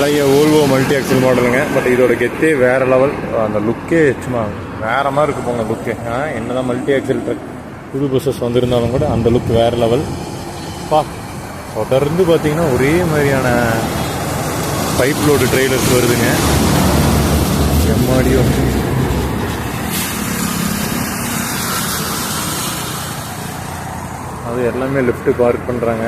பழைய ஓல்வோ multi axle மாடலுங்க. But இதோட கெத்தே வேறு லெவல். அந்த லுக்கே சும்மா வேறு மாதிரி இருக்கு போங்க லுக்கு. என்ன தான் மல்டி ஆக்சல் ட்ரக் புது பஸ்ஸஸ் வந்திருந்தாலும் கூட அந்த லுக் வேறு லெவல். தொடர்ந்து பார்த்தீங்கன்னா ஒரே மாதிரியான பைப் லோடு ட்ரெய்லர்ஸ் வருதுங்க. எம்மாடியோ அது எல்லாமே லிஃப்ட்டு பார்க் பண்ணுறாங்க.